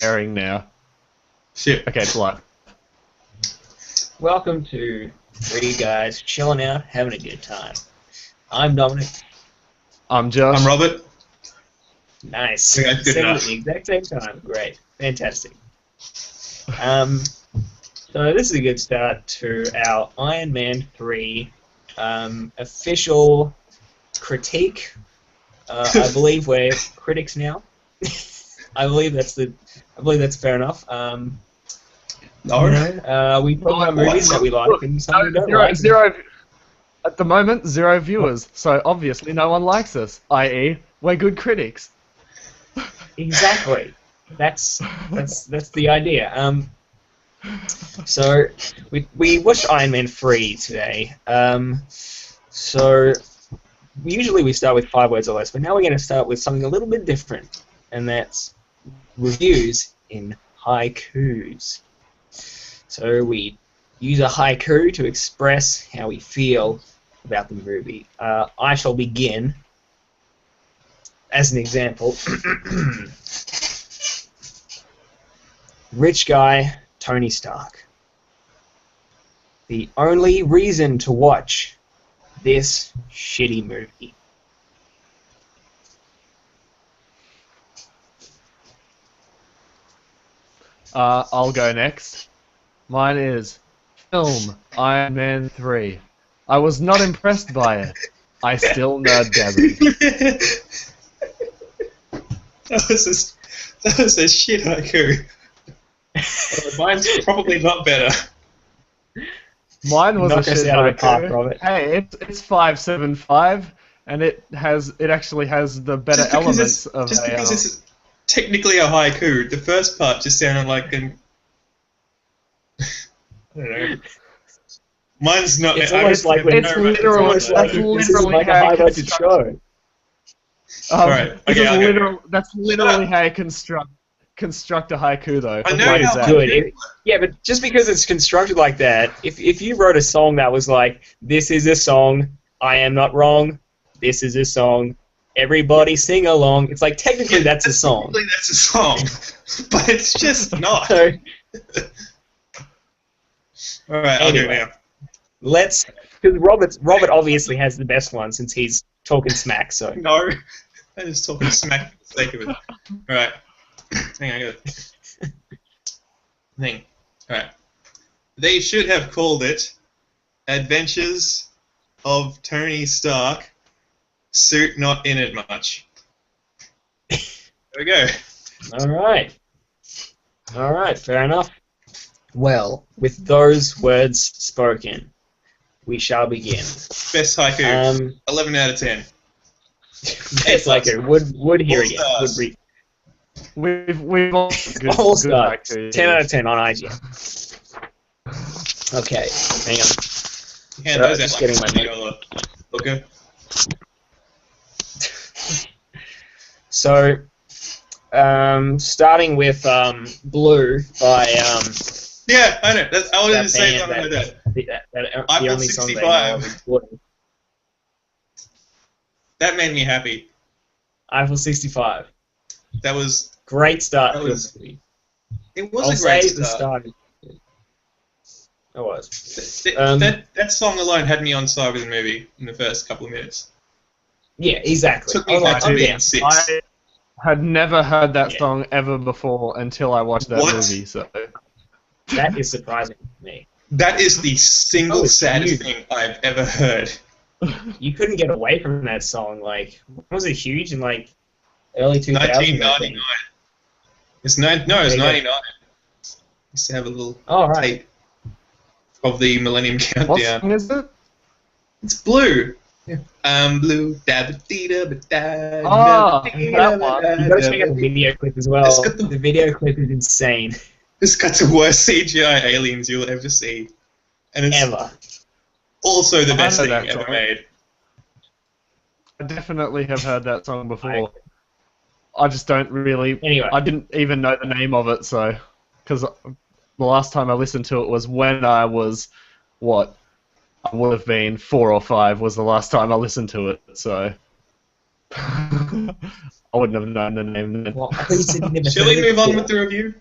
airing now. Shit. Okay, it's live. Welcome to three guys chilling out, having a good time. I'm Dominic. I'm Josh. I'm Robert. Nice. Okay, good Saying it enough. at the exact same time. Great. Fantastic. So this is a good start to our Iron Man 3 official critique. I believe we're critics now. I believe that's fair enough. No. We talk about movies that we like and some we don't like. At the moment, 0 viewers, so obviously no one likes us, i.e., we're good critics. Exactly. That's the idea. So we watched Iron Man 3 today. So usually we start with 5 words or less, but now we're going to start with something a little bit different, and that's reviews in haikus. So we use a haiku to express how we feel about the movie. I shall begin. As an example, rich guy Tony Stark. The only reason to watch this shitty movie. I'll go next. Mine is film Iron Man 3. I was not impressed by it. I still nerd dabbing. That was a shit haiku. Mine's probably not better. Mine was Knock a us shit out of the park, haiku. Robert. Hey, it's 575, and it actually has the better elements of just a. because it's technically a haiku, the first part just sounded like an. I don't know. Mine's not. It's almost like when It's literal. it's almost like this is like a high budget show. Alright, okay. That's literally how you construct a haiku, though. I know Like how that. Good. Yeah, but just because it's constructed like that, if you wrote a song that was like, this is a song, I am not wrong, this is a song, everybody sing along, it's like technically that's a song. Technically that's a song, but it's just not. So, Alright, I'll go Anyway. now. because Robert obviously has the best one since he's talking smack, so. No, I'm just talking smack for the sake of it. Alright. Hang on, I got it. Thing. Alright. They should have called it Adventures of Tony Stark, Suit Not In It Much. There we go. Alright, fair enough. Well, with those words spoken, we shall begin. Best haiku. 11 out of 10. It's like it would hear it. Would stars. read. We've all good, All good stars. haikus. 10 out of 10 on IGN. Okay, hang on. You hand So, those just out getting my like $50 looker. So, starting with Blue by Yeah, I know. I wanted that to say band something like that. the I put only song they know 65. of is Blue. That made me happy. Eiffel 65. That was. Great start That to was- the movie. It was I'll a great say the start. start. It was. That song alone had me on side with the movie in the first couple of minutes. Yeah, exactly. Took me I was back to I'm being down. 6. I had never heard that Yeah. song ever before until I watched that What? movie. So That is surprising to me. That is the single Oh, it's saddest huge. thing I've ever heard. You couldn't get away from that song. Like, was it huge in like early 2000s? 1999. It's no, it's There you go. 99. Used to have a little Oh, right. tape of the Millennium what Countdown. song is it? It's Blue. Yeah. I'm blue. Da-ba-dee-da-ba-da, Oh, da-ba-dee-da-ba-da, that one. You gotta check out the video clip as well. It's got the- The video clip is insane. It's got the worst CGI aliens you'll ever see. And it's Ever. also the best know thing that ever song. made. I definitely have heard that song before. I just don't really. Anyway. I didn't even know the name of it, so because the last time I listened to it was when I was what I would have been 4 or 5 was the last time I listened to it. So I wouldn't have known the name then. Well, I thought you said you never Shall heard we it move on before. with the review?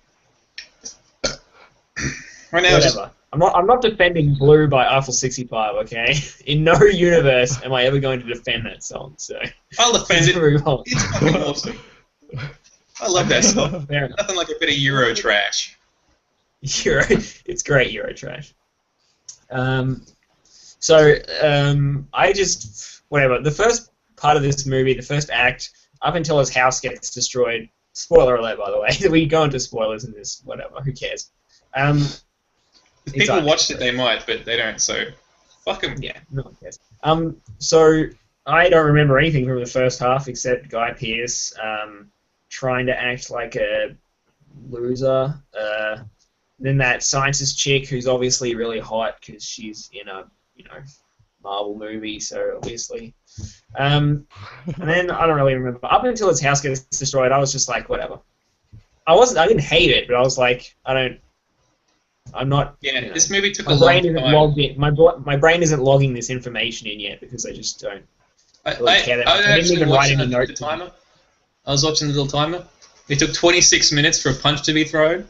Right now, just Whatever. I'm not defending Blue by Eiffel 65, okay? In no universe am I ever going to defend that song, so... I'll defend it. Move on. It's fucking awesome. I love that song. Fair enough. Nothing like a bit of Euro trash. It's great Euro trash. I just... Whatever. The first part of this movie, the first act, up until his house gets destroyed... Spoiler alert, by the way. We go into spoilers in this. Whatever. Who cares? If people watched it, they might, but they don't, so fuck them. Yeah, no one cares. So I don't remember anything from the first half except Guy Pearce trying to act like a loser. Then that scientist chick who's obviously really hot because she's in a Marvel movie, so obviously. And then I don't really remember. Up until his house gets destroyed, I was just like, whatever. I didn't hate it, but I was like, I'm not. Yeah, this movie took a My long brain isn't time. logged in. My brain isn't logging this information in yet because I just don't really care that much. I didn't even write any notes. Timer. I was watching the little timer. It took 26 minutes for a punch to be thrown,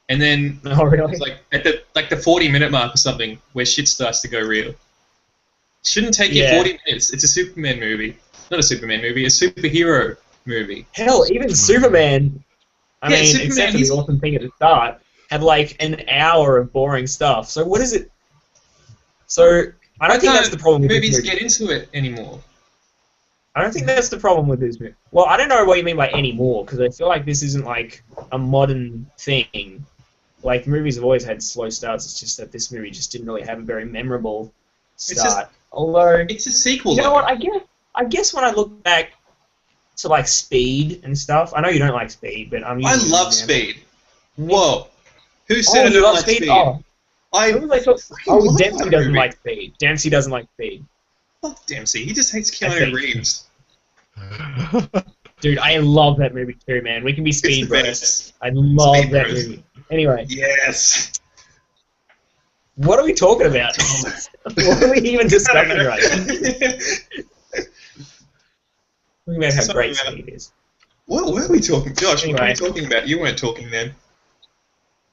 and then Oh really? it's like at the 40-minute mark or something where shit starts to go real. Shouldn't take you Yeah. 40 minutes. It's a Superman movie, not a Superman movie, a superhero movie. Hell, even Superman. I Yeah, mean, Superman, except for he's- the awesome thing at the start, had like an hour of boring stuff. So what is it? So I don't think that's the problem with movies this movie. get into it anymore. I don't think that's the problem with this movie. Well, I don't know what you mean by anymore, because I feel like this isn't like a modern thing. Like movies have always had slow starts. It's just that this movie just didn't really have a very memorable start. Although, It's a sequel. you know though. what? I guess when I look back to like Speed and stuff, I know you don't like Speed, but I'm. I using love an example. Speed. Whoa. Who Oh, said I you don't love like Speed? Speed? Oh, I who was I talking- freaking oh, love Dempsey that doesn't movie. like Speed. Dempsey doesn't like Speed. Fuck Dempsey. He just hates I Keanu think- Reeves. Dude, I love that movie too, man. We can be It's Speed the bros. best. I love Speed that Bros. movie. Anyway, Yes. what are we talking about? What are we even discussing right now? Talking about how Something great about- Speed is. What were we talking? Josh, what were we Anyway. talking about? You weren't talking then.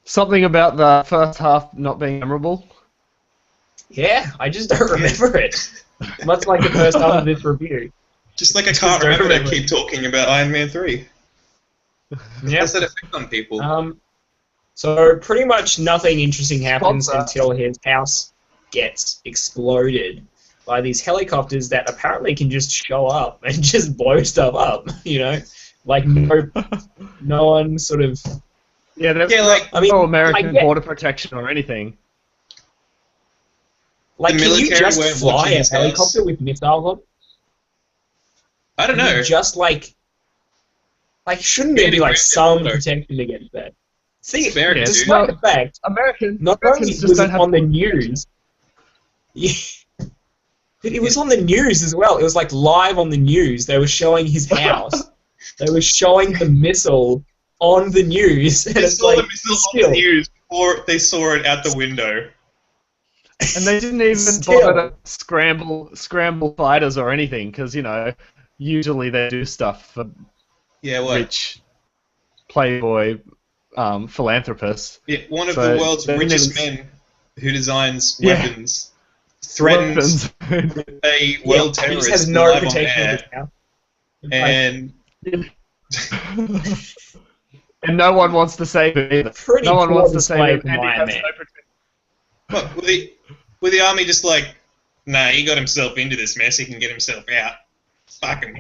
Something about the first half not being memorable. Yeah, I just don't remember it. Much like the first half of this review. Just like I Just can't don't remember to remember. keep talking about Iron Man 3. Yeah. How's that effect on people? So pretty much nothing interesting happens Sponsor. until his house gets exploded by these helicopters that apparently can just show up and just blow stuff up. You know, like no one sort of. Yeah, there's Yeah, like, I mean, no I American get- border protection or anything. Like, The can you military just weren't fly watching a his house. helicopter with missiles on? I don't Can know. you just like shouldn't there be like American some border. protection against that? See, It's American, dude. despite the fact, Americans not only Americans just was don't it have on the border protection. news, yeah, but it was on the news as well. It was like live on the news. They were showing his house. They were showing the missile on the news, and They it's saw like the missile on still, the news before they saw it out the window. And they didn't even Still. bother to scramble fighters or anything, because, usually they do stuff for Yeah, what? rich playboy philanthropists. Yeah, one of So the world's they didn't richest even- men who designs Yeah. weapons threatens Weapons. a world he just terrorist has no live on protection of air, his house. and And no one wants to save him either. Pretty No one poor wants to save display him, from and he Iron has Man. no protection. what, were the army just like, nah, he got himself into this mess, he can get himself out. Fuck him.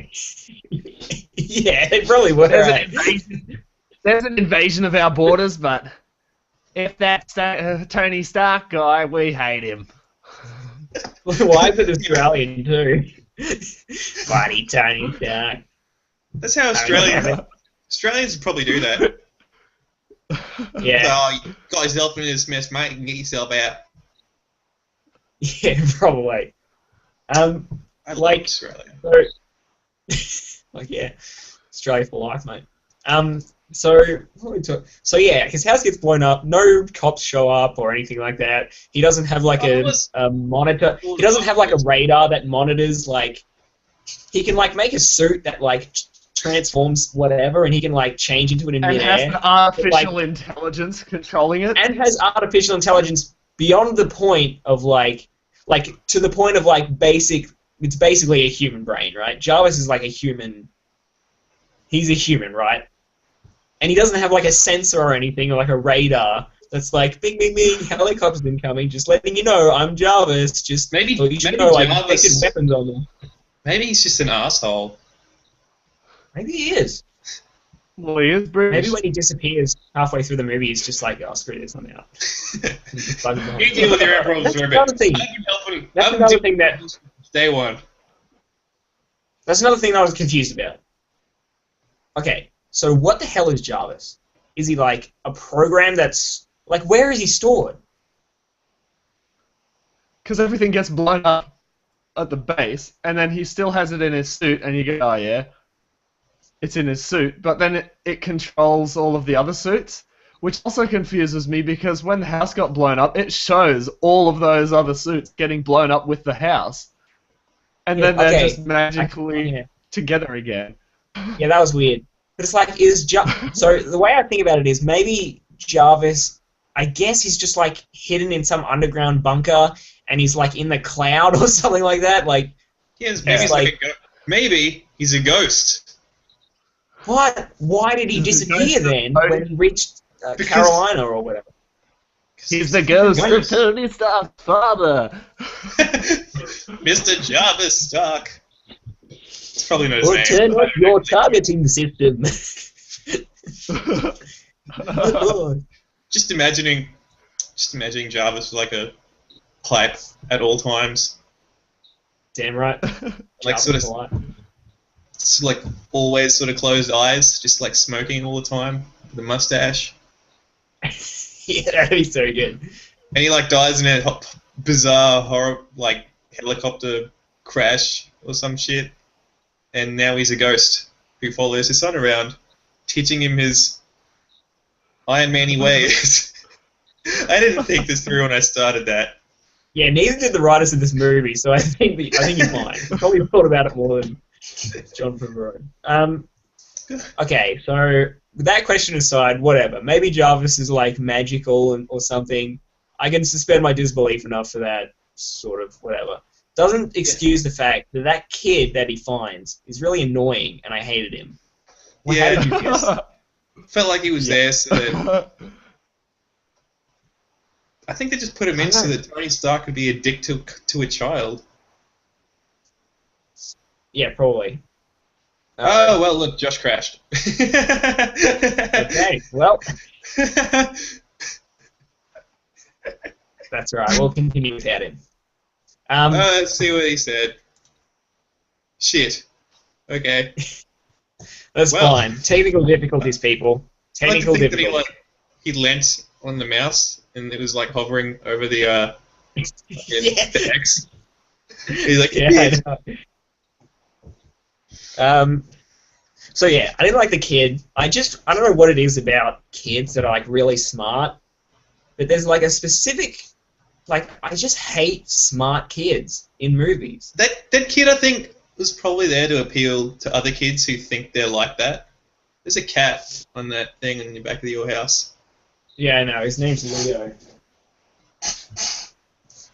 Yeah, it probably would. There's, Right? an invasion, there's an invasion of our borders, but if that's Tony Stark guy, we hate him. Why is it Australian too? Buddy Tony Stark. That's how Australians would probably do that. Yeah, Oh, you got yourself into this mess, mate, you can get yourself out. yeah, probably. I Like- like Australia. So, like yeah, Australia for life, mate. So what we talk? So yeah, his house gets blown up. No cops show up or anything like that. He doesn't have like a monitor. He doesn't have like a radar that monitors like he can like make a suit that like transforms whatever, and he can like change into it in And has midair. an artificial intelligence controlling it. And has artificial intelligence beyond the point of like to the point of like basic. It's basically a human brain, right? Jarvis is like a human. He's a human, right? And he doesn't have like a sensor or anything, or like a radar that's like, bing, bing, bing, helicopters incoming, just letting you know, I'm Jarvis. Just Maybe so you should maybe know, like, Jarvis- infected weapons on them. Maybe he's just an asshole. Maybe he is. Well, he is British. Maybe when he disappears halfway through the movie, he's just like, oh, screw this, I'm out. Just bug him You deal with your own problems, That's Robert. another thing. I've been helping. That's I've been another doing thing that. day one. That's another thing that I was confused about. Okay, so what the hell is Jarvis? Is he like a program that's like, where is he stored? Because everything gets blown up at the base, and then he still has it in his suit, and you go, oh yeah, it's in his suit. But then it controls all of the other suits, which also confuses me because when the house got blown up, it shows all of those other suits getting blown up with the house. And then they're okay. just magically Yeah. together again. Yeah, that was weird. But it's like, so the way I think about it is maybe Jarvis, I guess he's just like hidden in some underground bunker, and he's like in the cloud or something like that. Like, Yes, maybe he's like a maybe he's a ghost. what? Why did he disappear then when he reached Because- Carolina or whatever? He's the ghost of Tony Stark's father. Mr. Jarvis Stark. It's probably not his Or name. turn off your targeting system. Oh, Just imagining Jarvis with like a pipe at all times, damn right. like sort of like always sort of closed eyes, just like smoking all the time, with a mustache, Yeah, that'd be so good. and he like dies in a bizarre horror like helicopter crash or some shit, and now he's a ghost who follows his son around, teaching him his Iron Man-y ways. I didn't think this through when I started that. Yeah, neither did the writers of this movie, so I think you're fine. You probably thought about it more than John Favreau. Okay, so with that question aside, whatever. Maybe Jarvis is like magical or something. I can suspend my disbelief enough for that sort of whatever. Doesn't excuse the fact that that kid that he finds is really annoying, and I hated him. Well, how did you feel? Felt like he was there so that... I think they just put him in so that Tony Stark could be a dick to a child. Yeah, probably. Oh, well, look, Josh crashed. Okay, well, that's right. We'll continue without him. Let's see what he said. Shit. Okay. That's well, fine. Technical difficulties, people. Technical I like to think difficulties. that he leant on the mouse and it was like hovering over the the X. He's like, Yeah, I know. So yeah, I didn't like the kid. I don't know what it is about kids that are like really smart, but there's like a specific, like, I just hate smart kids in movies. That kid, I think, was probably there to appeal to other kids who think they're like that. There's a cat on that thing in the back of your house. Yeah, I know. His name's Leo.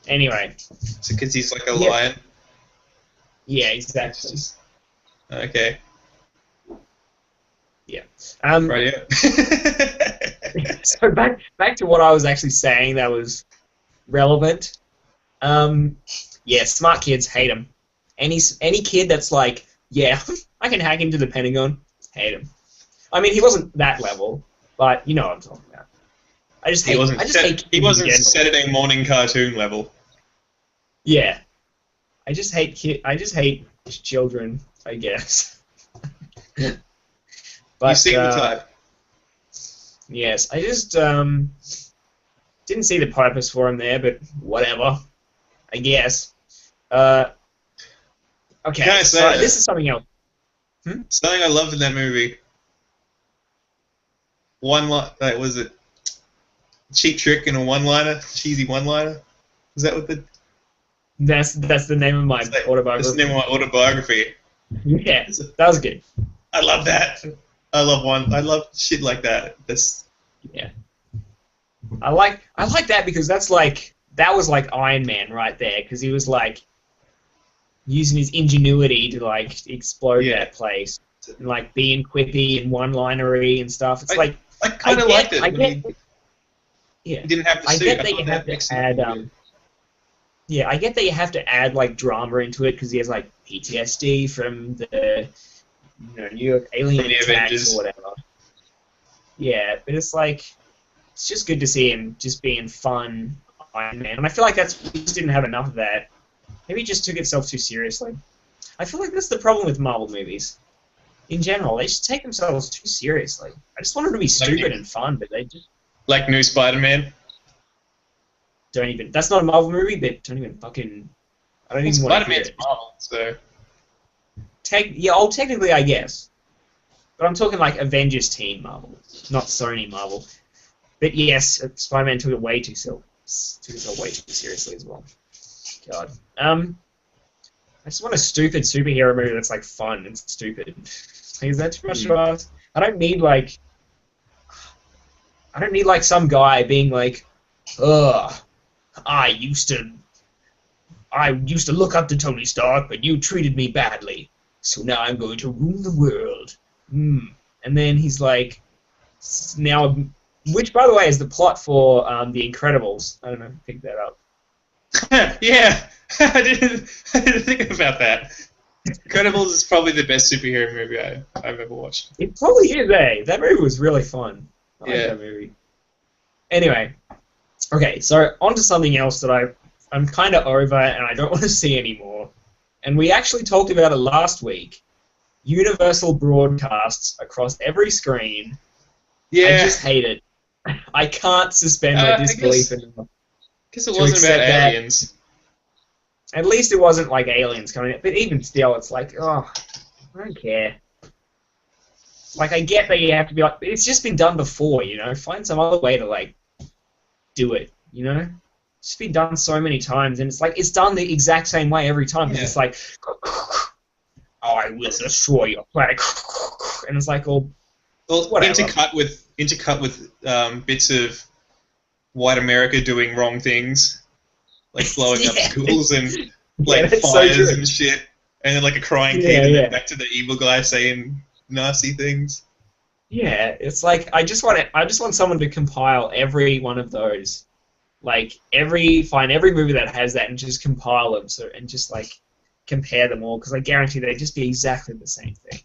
Anyway. So because he's like a Yep. lion. Yeah, exactly. Okay. Yeah. Right. Yeah. So back to what I was actually saying that was relevant. Yeah, smart kids hate him. Any kid that's like, yeah, I can hack into the Pentagon, hate him. I mean, he wasn't that level, but you know what I'm talking about. I just hate. He wasn't kids in general. Saturday morning cartoon level. Yeah, I just hate children, I guess. But You see the type. yes, I just didn't see the purpose for him there, but whatever, I guess. Okay, Can I say so that? this is something else. Something I loved in that movie. Was it cheap trick and a one-liner, cheesy one-liner? Is that what the? That's the name of my autobiography. That's the name of my autobiography. Yeah, that was good. I love that. I love shit like that. That's Yeah, I like that because that was like Iron Man right there because he was like using his ingenuity to like explode yeah. that place and like being quippy and one-linery and stuff. It's like I kind of liked it I when get, he yeah, didn't have the I suit. get I that you thought have that to mixed it add really good. yeah, I get that you have to add like drama into it because he has like PTSD from the New York alien From the attacks Avengers. or whatever. Yeah, but it's like it's just good to see him just being fun Iron Man, and I feel like he just didn't have enough of that. Maybe he just took itself too seriously. I feel like that's the problem with Marvel movies in general. They just take themselves too seriously. I just want them to be stupid and fun, but they just Like New Spider-Man. don't even. That's not a Marvel movie, but don't even fucking. I don't Well, even want to hear Spider-Man's it. Marvel, so Technically, I guess. But I'm talking like Avengers Team Marvel, not Sony Marvel. But yes, Spider-Man took itself way too seriously as well. God. I just want a stupid superhero movie that's like fun and stupid. Like, is that too much to ask? I don't need like some guy being like, ugh, I used to look up to Tony Stark, but you treated me badly. So now I'm going to rule the world. And then he's like, now, which by the way is the plot for The Incredibles. I don't know if you picked that up. yeah. I didn't think about that. Incredibles is probably the best superhero movie I've ever watched. It probably is, eh? That movie was really fun. I like Yeah. that movie. Anyway, okay, so on to something else that I'm kind of over and I don't want to see anymore. And we actually talked about it last week. Universal broadcasts across every screen. Yeah. I just hate it. I can't suspend my disbelief enough. Guess it to wasn't about accept that. aliens. At least it wasn't like aliens coming in. But even still, it's like, oh, I don't care. Like, I get that you have to be like, it's just been done before, you know? Find some other way to, like, do it, you know? It's been done so many times, and it's like, it's done the exact same way every time. Yeah. It's like, I will destroy your planet. And it's like, well, whatever. Intercut with bits of white America doing wrong things, like blowing up schools and like that's fires so and shit, and then like a crying Yeah, kid, and yeah. then back to the evil guy saying nasty things. Yeah, it's like I just want someone to compile every one of those, like find every movie that has that and just compile them and just like compare them all because I guarantee they'd just be exactly the same thing.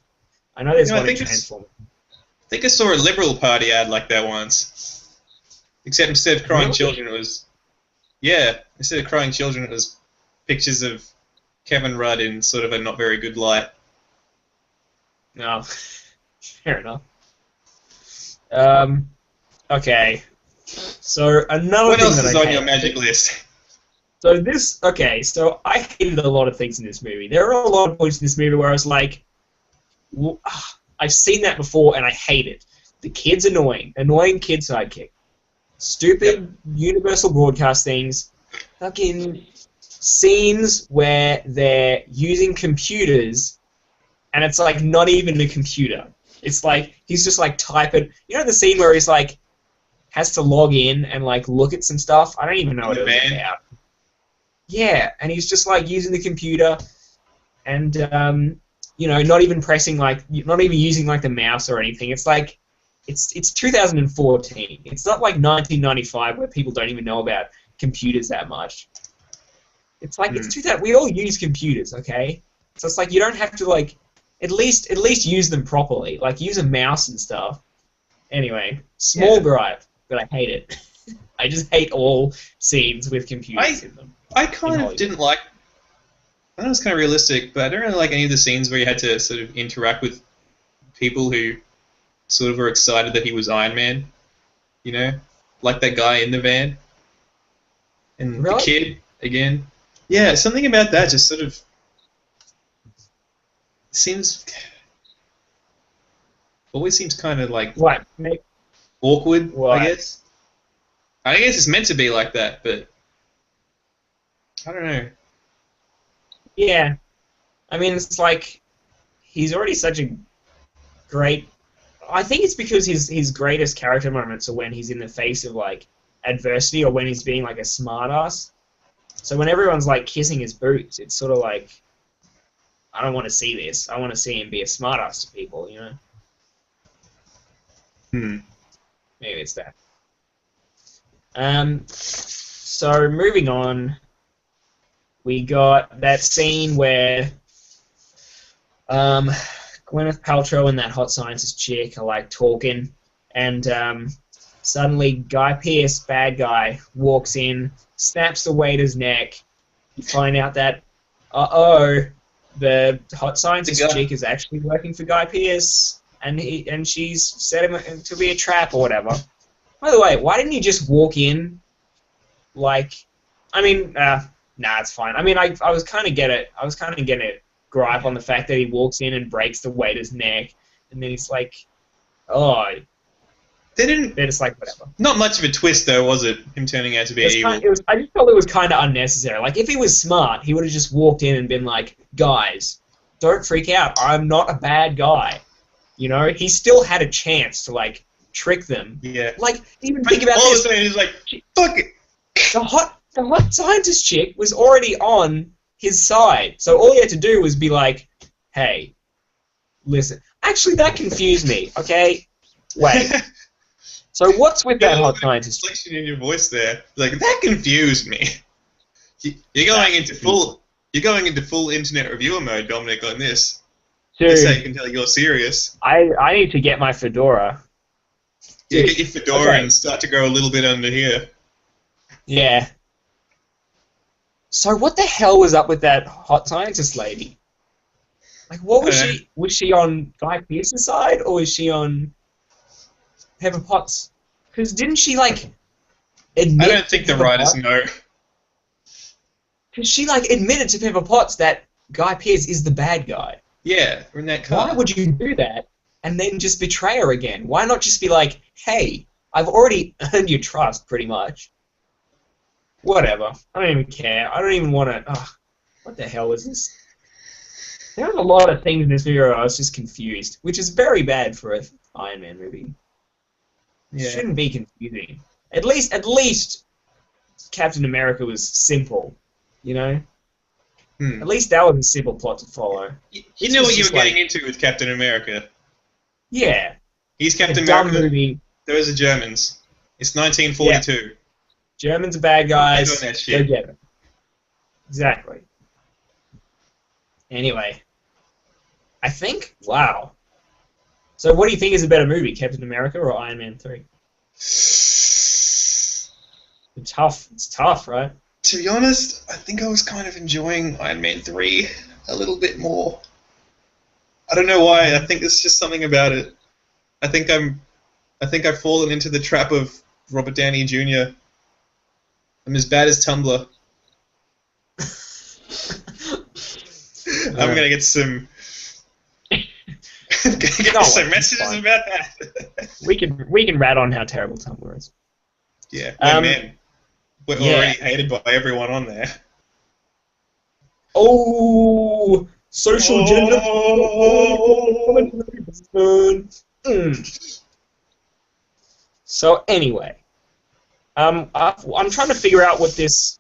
I know there's one in Transformers. I think I saw a Liberal Party ad like that once, except instead of crying Really? children, it was instead of crying children, it was pictures of Kevin Rudd in sort of a not very good light. No, fair enough. Okay. So another What thing else that is I on hate. your magic list? So I hated a lot of things in this movie. There are a lot of points in this movie where I was like, I've seen that before and I hate it. The kid's annoying kid sidekick, stupid Universal broadcast things, fucking scenes where they're using computers and it's like not even a computer. It's like he's just like typing. You know the scene where he's like has to log in and like look at some stuff. I don't even know what it was about. Yeah, and he's just like using the computer and not even pressing not even using like the mouse or anything. It's like it's 2014. It's not like 1995 where people don't even know about computers that much. It's like it's 2000. We all use computers, okay? So it's like you don't have to like at least use them properly. Like use a mouse and stuff. Anyway, small gripe, but I hate it. I just hate all scenes with computers in them. I kind of didn't like. I know it was kind of realistic, but I don't really like any of the scenes where you had to sort of interact with people who sort of were excited that he was Iron Man. You know, like that guy in the van, and the kid again. Yeah, something about that just sort of always seems kind of like awkward. What? I guess it's meant to be like that, but I don't know. Yeah, I mean it's like he's already such a great. I think it's because his greatest character moments are when he's in the face of like adversity or when he's being like a smartass. So when everyone's like kissing his boots, it's sort of like, I don't want to see this. I want to see him be a smartass to people, you know. Maybe it's that. So moving on, we got that scene where Gwyneth Paltrow and that hot scientist chick are like talking, and suddenly Guy Pearce, bad guy, walks in, snaps the waiter's neck. You find out that, the hot scientist chick is actually working for Guy Pearce, and she's set him to be a trap or whatever. By the way, why didn't he just walk in? Like, I mean, nah, it's fine. I mean, I was kind of getting a gripe on the fact that he walks in and breaks the waiter's neck, and then he's like, oh. They're just like, whatever. Not much of a twist, though, was it? Him turning out to be evil. I just felt it was kind of unnecessary. Like, if he was smart, he would have just walked in and been like, guys, don't freak out. I'm not a bad guy. You know? He still had a chance to, like, trick them. Yeah. Like, even think about this. All of a sudden, he's like, fuck it. The hot scientist chick was already on his side. So all he had to do was be like, hey, listen. Actually, that confused me, okay? Wait. So what's with that hot scientist? Inflection in your voice there, like that confused me. You're going into full internet reviewer mode, Dominic, on this. Dude, That's how you can tell you're serious. I need to get my fedora. Yeah, get your fedora and start to grow a little bit under here. Yeah. So what the hell was up with that hot scientist lady? Like, what was she? Was she on Guy Pearce's side, or was she on Pepper Potts? Because didn't she, like, admit... I don't think the writers know. Because she, like, admitted to Pepper Potts that Guy Pearce is the bad guy. Yeah, we're in that car. Why would you do that and then just betray her again? Why not just be like, hey, I've already earned your trust, pretty much. Whatever. I don't even care. I don't even want to... Oh, what the hell is this? There was a lot of things in this video where I was just confused, which is very bad for an Iron Man movie. Yeah. It shouldn't be confusing. At least Captain America was simple, you know? At least that was a simple plot to follow. You know what you were getting into with Captain America. Yeah. He's Captain America. America. Movie. Those are Germans. It's 1942. Yeah. Germans are bad guys. Go get them. Exactly. Anyway. I think, wow. So what do you think is a better movie, Captain America or Iron Man 3? It's tough, right? To be honest, I think I was kind of enjoying Iron Man 3 a little bit more. I don't know why. I think there's just something about it. I think I've fallen into the trap of Robert Downey Jr. I'm as bad as Tumblr. I'm gonna get some... some messages about that. we can rat on how terrible Tumblr is. Yeah, man. We're already hated by everyone on there. Oh, social gender. So anyway, I'm trying to figure out what this.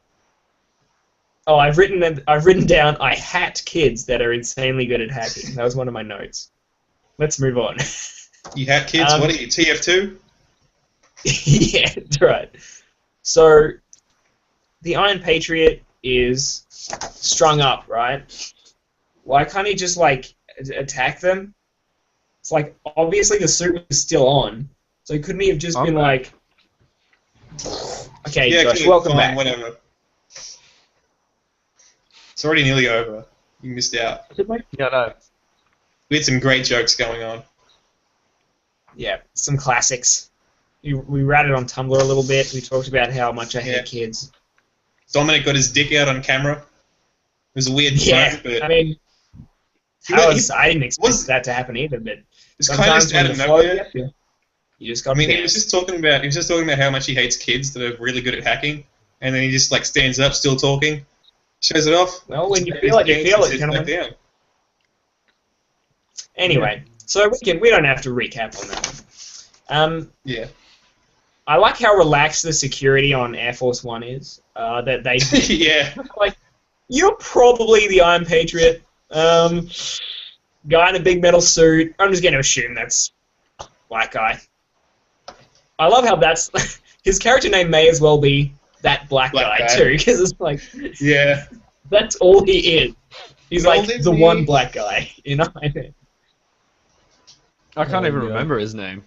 Oh, I've written down. I hat kids that are insanely good at hacking. That was one of my notes. Let's move on. You hat kids? What are you, TF2? Yeah, that's right. So, the Iron Patriot is strung up, right? Why can't he just, like, attack them? It's like, obviously the suit was still on, so couldn't he have just been like... Okay, yeah, Josh, welcome back. Whatever. It's already nearly over. You missed out. Yeah, no. We had some great jokes going on. Yeah, some classics. We ratted on Tumblr a little bit. We talked about how much I hate kids. Dominic got his dick out on camera. It was a weird moment, but... I mean, I didn't expect that to happen either, but... It's kind of out of nowhere. You just got he was just talking about how much he hates kids that are really good at hacking, and then he just like stands up, still talking, shows it off. Well, when you feel it, you feel it, gentlemen. Anyway, so we don't have to recap on that one. Yeah. I like how relaxed the security on Air Force One is. That they Yeah. like, you're probably the Iron Patriot. Guy in a big metal suit. I'm just going to assume that's black guy. I love how that's his character name may as well be that black guy too, because it's like, Yeah. that's all he is. He's like the Golden one me. black guy, you know. I can't even remember his name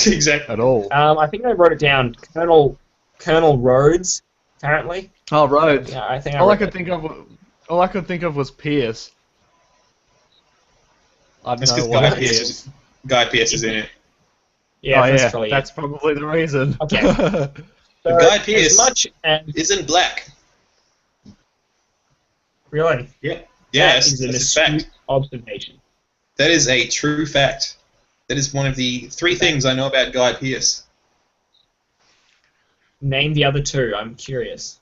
Exactly. at all. I think I wrote it down. Colonel Rhodes, apparently. Oh, Rhodes. Yeah, I think All I wrote could that. think of was Pierce. I That's don't know because why. Guy Pearce is in it. Yeah, Oh, that's yeah, probably that's probably the reason. Okay. But So, Guy as Pearce much as isn't black. really, Yeah. that Yes, is an that's a astute fact. observation. That is a true fact. That is one of the 3 things I know about Guy Pearce. Name the other 2. I'm curious.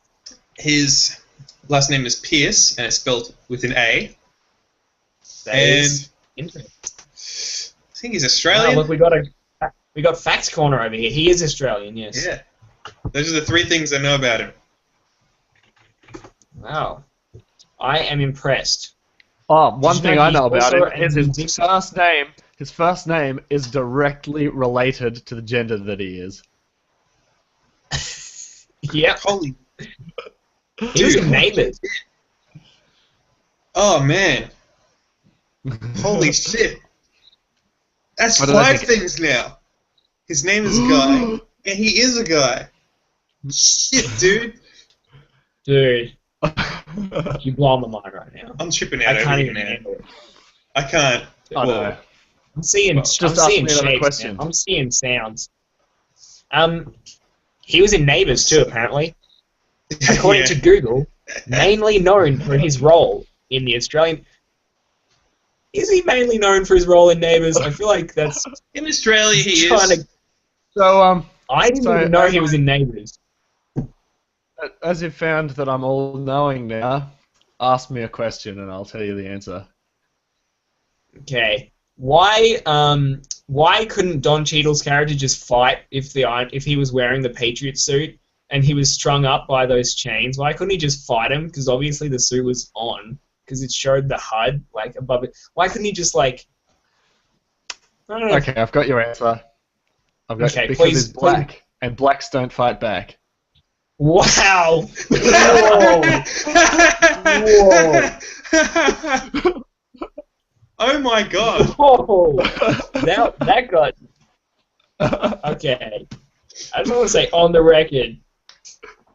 His last name is Pierce, and it's spelled with an A. That And is interesting. I think he's Wow, Australian. look, we got Facts Corner over here. He is Australian, yes. Yeah. Those are the 3 things I know about him. Wow. I am impressed. Oh, one Did you thing know I know he's about also him is a his musician? first name. His first name is directly related to the gender that he is. Yep. Holy. He was in Neighbours. Oh, man. Holy shit. That's What did I 5 think? things now. His name is Guy, and he is a guy. Shit, dude. Dude, you're blowing my mind right now. I'm tripping out I over can't here, even man. handle it. I can't. I know. I'm seeing, Well, just I'm ask seeing me another shapes, question. man. I'm seeing sounds. He was in Neighbours too, apparently. According Yeah. to Google, mainly known for his role in the Australian. Is he mainly known for his role in Neighbours? I feel like that's In Australia, he trying is. to. So, I didn't So, even know as he was in Neighbours. as you've found that I'm all-knowing now, ask me a question and I'll tell you the answer. Okay, why couldn't Don Cheadle's character just fight if he was wearing the Patriot suit and he was strung up by those chains? Why couldn't he just fight him? Because obviously the suit was on, because it showed the HUD like above it. Why couldn't he just like? I don't know. Okay, I've got your answer. Okay, because please- he's black, and blacks don't fight back. Wow! Whoa! Whoa! Oh my god. Whoa! That got okay. I just want to say on the record.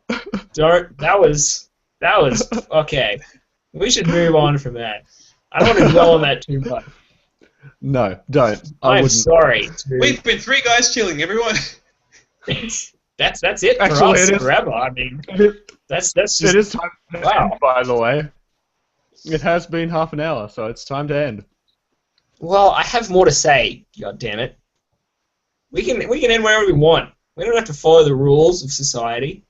That was okay. We should move on from that. I don't want to dwell on that too much. No, don't. I I'm wouldn't. sorry. We've been 3 guys chilling, everyone. That's it for Actually, us it is- forever. I mean, that's just It is time to Wow. end, by the way. It has been half an hour, so it's time to end. well. I have more to say. God damn it. We can end wherever we want. We don't have to follow the rules of society.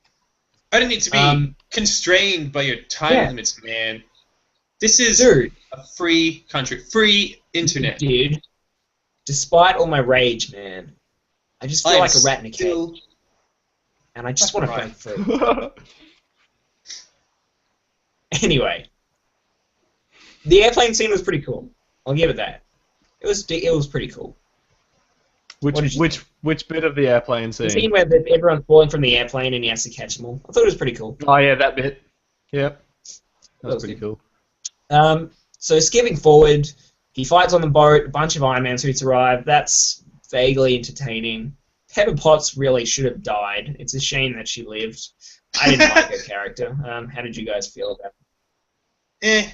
I don't need to be constrained by your time Yeah. limits, man. This is Dude, a free country. Free internet. dude. Despite all my rage, man, I just feel I am like a rat in a still- cage, and I just That's want to right. break free. Anyway, the airplane scene was pretty cool. I'll give it that. It was pretty cool. What did you which bit of the airplane The scene scene? where everyone's falling from the airplane and he has to catch them all. I thought it was pretty cool. Oh yeah, that bit. Yep. That was That's pretty good. cool. So skipping forward, he fights on the boat. A bunch of Iron Man suits arrive. That's vaguely entertaining. Pepper Potts really should have died. It's a shame that she lived. I didn't like her character. How did you guys feel about it?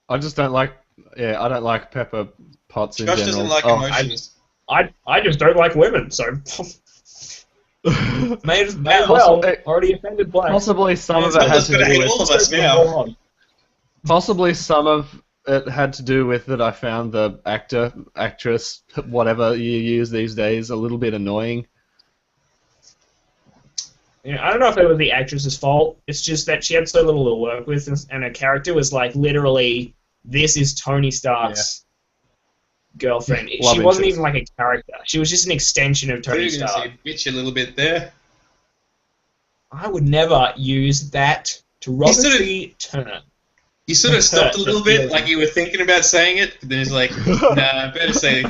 I just don't like. Yeah, I don't like Pepper Potts in Josh general. doesn't like Oh, emotions. I just don't like women, so may as well. Possibly- Already offended blacks. Possibly some of it Someone's had to gonna do hate with. all of us now. Possibly some of it had to do with that I found the actor, actress, whatever you use these days, a little bit annoying. Yeah, I don't know if it was the actress's fault. It's just that she had so little to work with, and her character was like literally this is Tony Stark's girlfriend. Love She wasn't interest. even like a character. She was just an extension of So Tony you're gonna Stark. say bitch a little bit there. I would never use that derogatory term. You sort of stopped a little bit, like you were thinking about saying it, but then it's like, nah, better say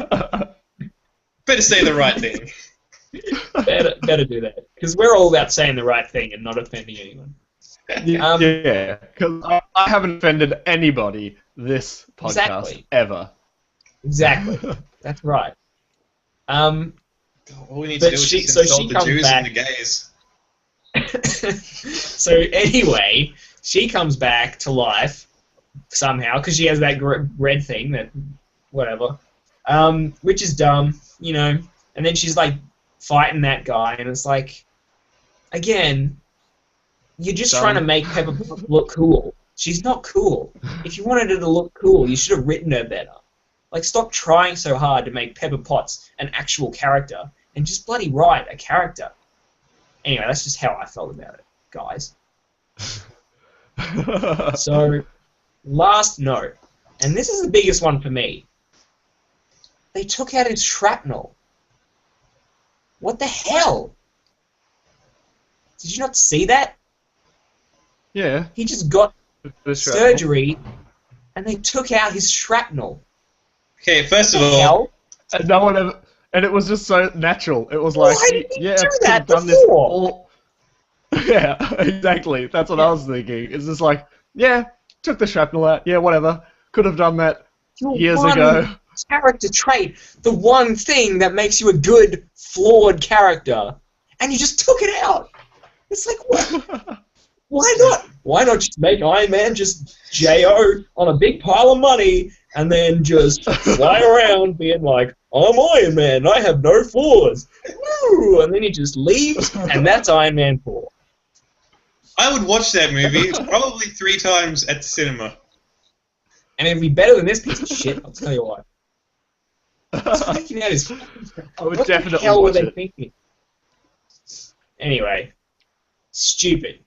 the right thing. Better do that. Because we're all about saying the right thing and not offending anyone. Yeah, because I haven't offended anybody this podcast Exactly. ever. Exactly. That's right. All we need But to do is she- just so insult she the comes Jews back- and the gays. So anyway, she comes back to life somehow because she has that red thing that whatever, which is dumb, you know. And then she's like fighting that guy, and it's like, again, you're just Dumb. trying to make Pepper Potts look cool. She's not cool. If you wanted her to look cool, you should have written her better. Like, stop trying so hard to make Pepper Potts an actual character and just bloody write a character. Anyway, that's just how I felt about it, guys. So, last note, and this is the biggest one for me. They took out his shrapnel. What the hell? Did you not see that? Yeah. He just got the shrapnel. surgery, and they took out his shrapnel. Okay, first of What the all, hell? And no one ever, and it was just so natural. It was Why like, didn't he yeah, do I could that have done this before? all. Yeah, exactly. That's what I was thinking. It's just like, yeah, took the shrapnel out. Yeah, whatever. Could have done that Your years one ago. character trait, the one thing that makes you a good, flawed character, and you just took it out. It's like, what? Why not? Why not just make Iron Man just J.O. on a big pile of money and then just fly around being like, I'm Iron Man, I have no flaws. Woo! And then he just leaves, and that's Iron Man 4. I would watch that movie probably 3 times at the cinema. And it'd be better than this piece of shit, I'll tell you what. Taking out his... I would What definitely the hell were watch they it. thinking? Anyway, stupid.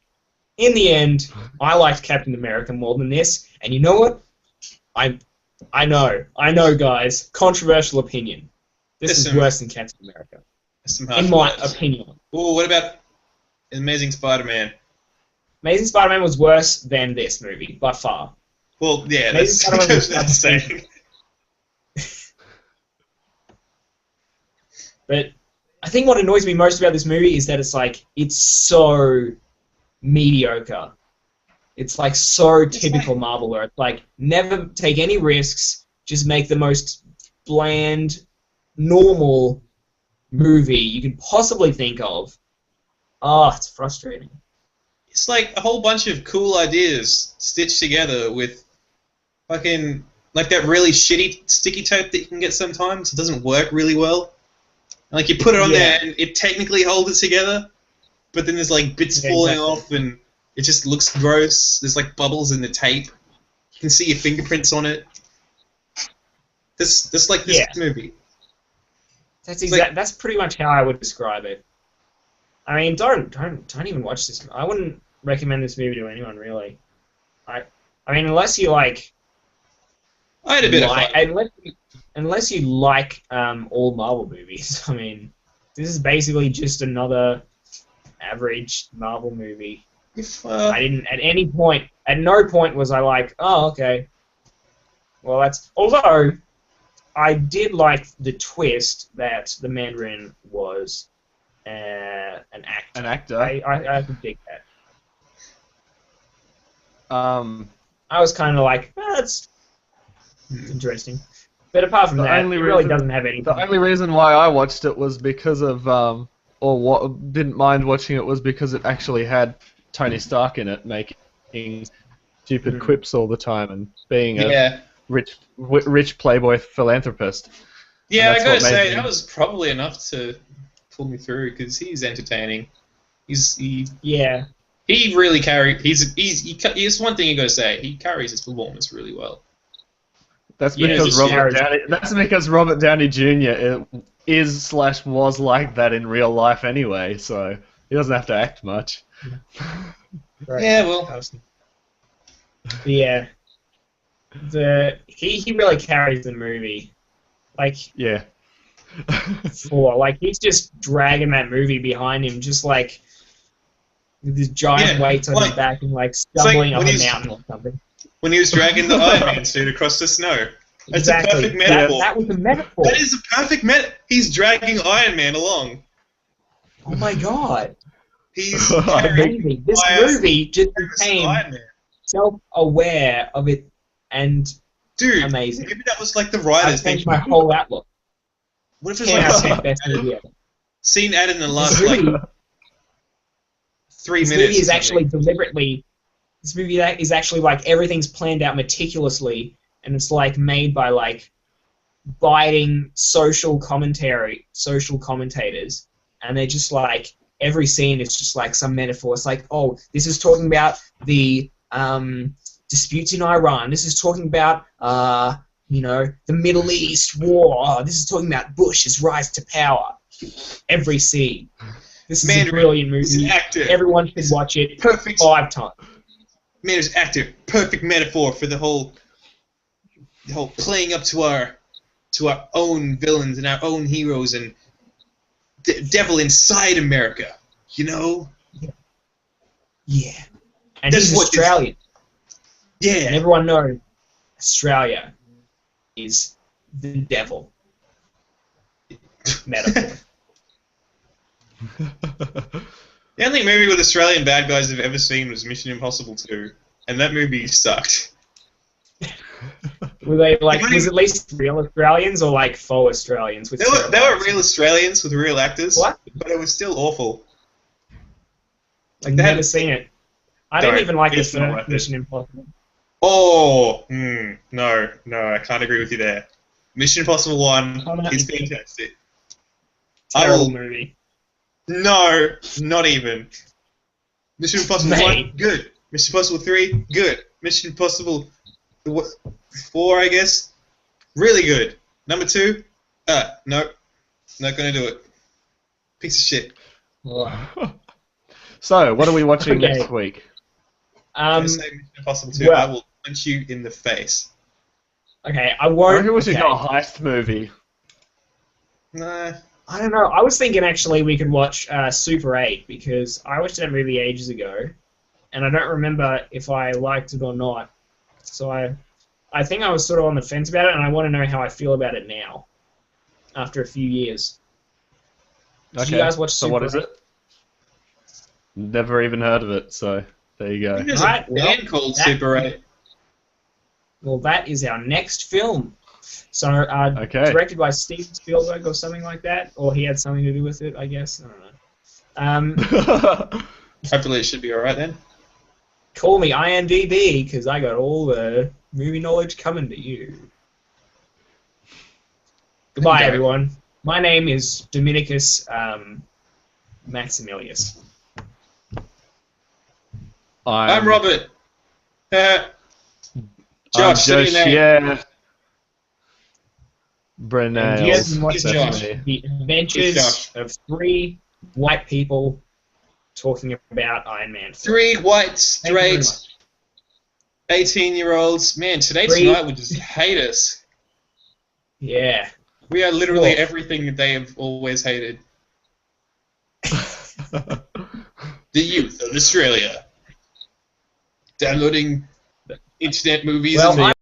In the end, I liked Captain America more than this, and you know what? I know, guys. Controversial opinion. This is Listen. worse than Captain America, Some harsh in my words. opinion. Ooh, what about Amazing Spider-Man? Amazing Spider-Man was worse than this movie, by far. Well, yeah, Amazing that's Spider-Man goes was without saying. But I think what annoys me most about this movie is that it's like, it's so mediocre. It's like so typical Marvel, where it's like, never take any risks, just make the most bland, normal movie you can possibly think of. Oh, it's frustrating. It's like a whole bunch of cool ideas stitched together with fucking like that really shitty sticky tape that you can get sometimes. It doesn't work really well. Like you put it on there and it technically holds it together, but then there's like bits falling off and it just looks gross. There's like bubbles in the tape. You can see your fingerprints on it. This movie. That's It's like- that's pretty much how I would describe it. I mean, don't even watch this. I wouldn't recommend this movie to anyone, really. I mean, unless you like, I had a bit of fun. unless you like all Marvel movies. I mean, this is basically just another average Marvel movie. If, I didn't at no point was I like, oh, okay. Well, that's, although I did like the twist that the Mandarin was an actor. An actor. I could dig that. I was kind of like, that's interesting. But apart from The that, it only really reason- doesn't have anything. The only reason why I watched it was because of, or what didn't mind watching it was because it actually had Tony Stark in it, making stupid quips all the time and being a Yeah. rich playboy philanthropist. Yeah, I that's gotta what made say me- that was probably enough to pull me through because he's entertaining. Yeah. He really carries. He's one thing you gotta say. He carries his performance really well. That's Yeah, because just Robert carries- Downey. That's because Robert Downey Jr. is/was like that in real life anyway, so he doesn't have to act much. Right. Yeah, well, Yeah. he really carries the movie. Like Yeah. he's just dragging that movie behind him, just like with his giant Yeah, weights on his like- back and like stumbling when up a he's- mountain or something. When he was dragging the Iron Man suit across the snow. That's a perfect metaphor. That was a metaphor. That is a perfect metaphor. He's dragging Iron Man along. Oh my god. He's Amazing. This movie just became Iron Man. self-aware of it and Dude, amazing. maybe that was like the I've writers changed thinking, my whole outlook. what if it's Can't like a have scene, the best movie ever. scene added in the last This like movie, 3 this minutes? movie is or actually something. deliberately. This movie is actually like everything's planned out meticulously, and it's like made by like biting social commentators, and they're just like every scene is just like some metaphor. It's like, oh, this is talking about the disputes in Iran. This is talking about the Middle East war. Oh, this is talking about Bush's rise to power. Every scene. This is a brilliant He's an movie. actor. Everyone should watch it Perfect. 5 times. Mandarin's actor. Perfect metaphor for the whole playing up to our own villains and our own heroes and devil inside America. You know? Yeah. And That's he's what this- Australian. And Yeah. everyone knows Australia is the devil. Metaphor. The only movie with Australian bad guys I've ever seen was Mission Impossible 2, and that movie sucked. Were they like? Was it at least real Australians or like faux Australians? With They were stereotypes? real Australians with real actors, What? but it was still awful. Like They had- never seen it. I didn't Don't. even like the It's not first worth it. Mission Impossible. Oh, no, I can't agree with you there. Mission Impossible 1 Oh, no. is fantastic. I Terrible will. movie. No, not even. Mission Impossible 1, Mate. good. Mission Impossible 3, good. Mission Impossible 4, I guess, really good. Number 2, nope, not gonna do it. Piece of shit. So, what are we watching Okay. next week? I'm gonna say Mission Impossible 2, well- I will punch you in the face. Okay, I I won't. reckon we should okay. go a heist movie. Nah. I don't know. I was thinking actually we could watch Super 8 because I watched that movie ages ago, and I don't remember if I liked it or not. So I think I was sort of on the fence about it, and I want to know how I feel about it now, after a few years. Did you guys watch so Super what is 8? it? Never even heard of it, so there you I go. think there's Right, a band called that- Super 8. Well, that is our next film. So, Okay. directed by Steven Spielberg or something like that, or he had something to do with it, I guess. I don't know. Hopefully it should be alright then. Call me IMDb because I got all the movie knowledge coming to you. Goodbye, Okay. everyone. My name is Dominicus Maximilius. I'm Robert. I'm Josh, Josh, sit in there. yeah. And you guys Brunel. can watch Here's Josh. the adventures Josh. of 3 white people talking about Iron Man. 3 white, Thank you very straight, much. 18-year-olds. Man, today Three- tonight would just hate us. Yeah. We are literally Cool. everything that they have always hated. The youth of Australia. Downloading internet movies Well, and